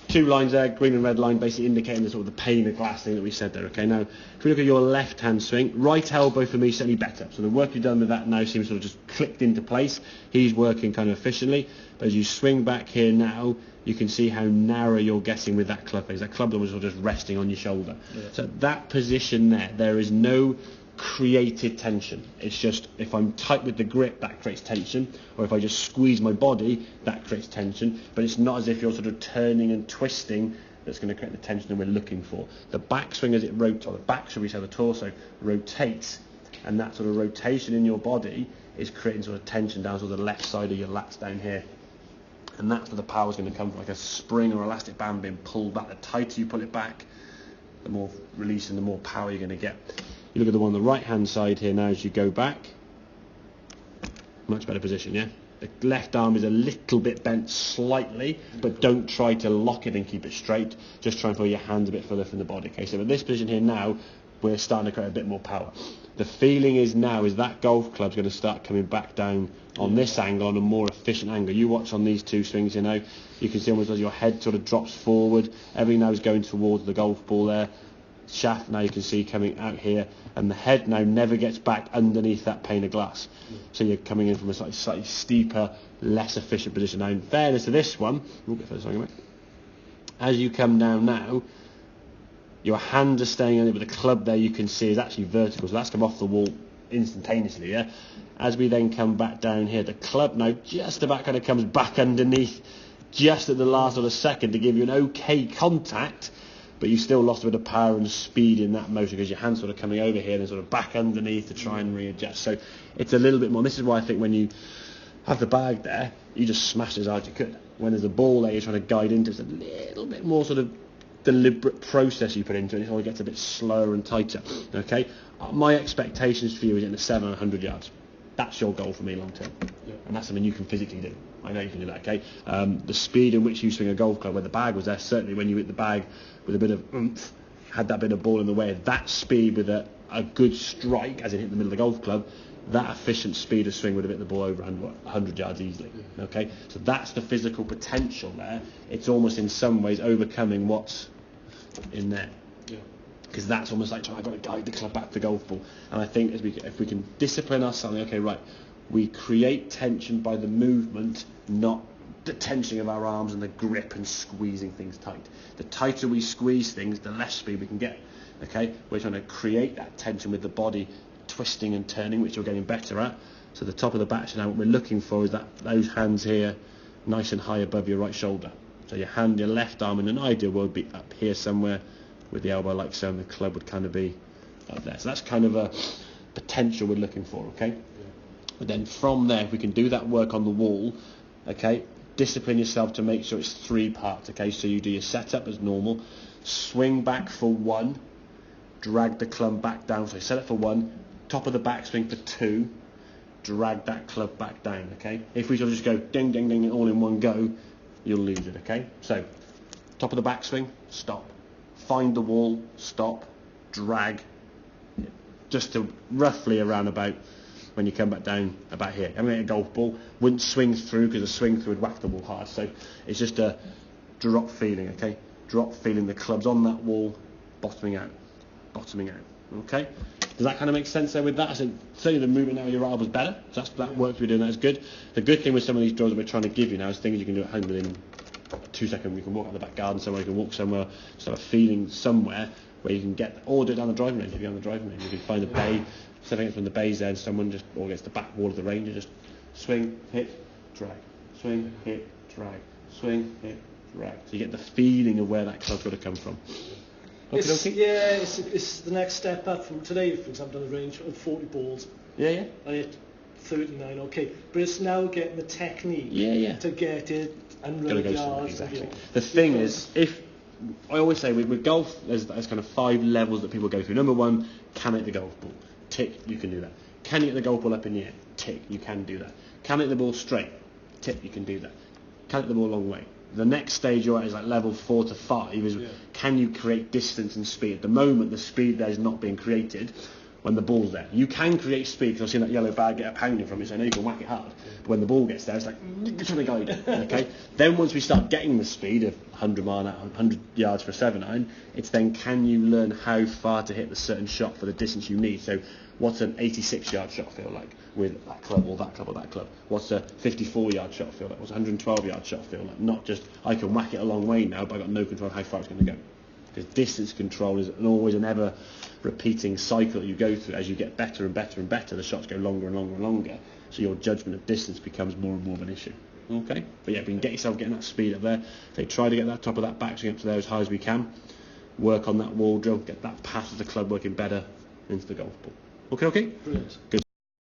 two lines there, green and red line, basically indicating the sort of the pane of glass thing that we said there. Okay, now if we look at your left hand swing, right elbow for me is certainly better. So the work you've done with that now seems sort of just clicked into place. He's working kind of efficiently. But as you swing back here now, you can see how narrow you're getting with that club face. That club was sort of just resting on your shoulder. Yeah. So that position there is no created tension. It's just if I'm tight with the grip, that creates tension, or if I just squeeze my body, that creates tension. But it's not as if you're sort of turning and twisting that's going to create the tension that we're looking for. The backswing as it rotates, or the back, should we say, the torso rotates, and that sort of rotation in your body is creating sort of tension down sort of the left side of your lats down here. And that's where the power is going to come from, like a spring or elastic band being pulled back. The tighter you pull it back, the more release and the more power you're going to get. You look at the one on the right hand side here now as you go back. Much better position, yeah? The left arm is a little bit bent slightly, but don't try to lock it and keep it straight. Just try and feel your hands a bit further from the body. Okay, so at this position here now, we're starting to create a bit more power. The feeling is now is that golf club's going to start coming back down on this angle, on a more efficient angle. You watch on these two swings, you know, you can see almost as your head sort of drops forward. Everything now is going towards the golf ball there. Shaft now you can see coming out here, and the head now never gets back underneath that pane of glass. So you're coming in from a slightly steeper, less efficient position. Now in fairness to this one, as you come down now, your hands are staying on it, but the club there you can see is actually vertical, so that's come off the wall instantaneously, yeah? As we then come back down here, the club now just about kind of comes back underneath just at the last sort of second to give you an okay contact, but you still lost a bit of power and speed in that motion because your hand's sort of coming over here and sort of back underneath to try and readjust. So it's a little bit more. This is why I think when you have the bag there, you just smash as hard as you could. When there's a ball there you're trying to guide into, it's a little bit more sort of deliberate process you put into it. It all gets a bit slower and tighter. Okay, my expectations for you is in the 700 yards. That's your goal for me long term, and that's something you can physically do. I know you can do that. Okay, the speed in which you swing a golf club, where the bag was there, certainly when you hit the bag with a bit of oomph, had that bit of ball in the way, that speed with a good strike, as it hit the middle of the golf club, that efficient speed of swing would have hit the ball over 100 yards easily. Okay, so that's the physical potential there. It's almost in some ways overcoming what's in there. Because that's almost like I've got to guide the club back to the golf ball. And I think if we can discipline ourselves, okay, right, we create tension by the movement, not the tensioning of our arms and the grip and squeezing things tight. The tighter we squeeze things, the less speed we can get. Okay, we're trying to create that tension with the body twisting and turning, which you're getting better at. So the top of the back now, what we're looking for is that those hands here, nice and high above your right shoulder. So your left arm in an ideal world would be up here somewhere, with the elbow like so, and the club would kind of be up there. So that's kind of a potential we're looking for, okay? But then from there, if we can do that work on the wall, okay, discipline yourself to make sure it's 3 parts, okay? So you do your setup as normal, swing back for 1, drag the club back down. So set it for 1, top of the backswing for 2, drag that club back down, okay? If we sort of just go ding, ding, ding, all in one go, you'll lose it, okay? So top of the backswing, stop. Find the wall, stop, drag, just to roughly around about when you come back down about here. I mean, a golf ball wouldn't swing through because a swing through would whack the wall hard. So it's just a drop feeling, okay? Drop feeling, the club's on that wall, bottoming out, okay? Does that kind of make sense there with that? So certainly the movement now of your elbows better. So that work we're doing, that's good. The good thing with some of these drills that we're trying to give you now is things you can do at home within 2 seconds. You can walk out the back garden somewhere, you can walk somewhere, just have a feeling somewhere where you can get, or do it down the driving range. If you're on the driving range, you can find a bay, setting it from the bays there, and someone just, or against the back wall of the range, and just swing, hit, drag, swing, hit, drag, swing, hit, drag. So you get the feeling of where that club's got to come from. It's the next step up from today, for example, on the range of 40 balls. Yeah. I hit 39, okay. But it's now getting the technique to get it 100 yards. Exactly. The thing is, if I always say with golf, there's kind of 5 levels that people go through. Number 1, can hit the golf ball. Tick, you can do that. Can you hit the golf ball up in the air? Tick, you can do that. Can hit the ball straight? Tick, you can do that. Can hit the ball a long way? The next stage you're at is like level 4 to 5 is can you create distance and speed? At the moment the speed there is not being created. when the ball's there. You can create speed, because I've seen that yellow bag get a pounding from it, so I know you can whack it hard. But when the ball gets there, it's like, you're trying to guide it. Okay? Then once we start getting the speed of 100 yards for a 7-iron, it's then, can you learn how far to hit the certain shot for the distance you need? So what's an 86-yard shot feel like with that club or that club or that club? What's a 54-yard shot feel like? What's a 112-yard shot feel like? Not just, I can whack it a long way now, but I've got no control of how far it's going to go. Because distance control is always an ever repeating cycle that you go through. As you get better and better and better, the shots go longer and longer and longer, so your judgment of distance becomes more and more of an issue. Okay, but yeah, we can get yourself getting that speed up there. They try to get that top of that backswing up to there as high as we can. Work on that wall drill, get that path of the club working better into the golf ball. Okay. Brilliant. Good.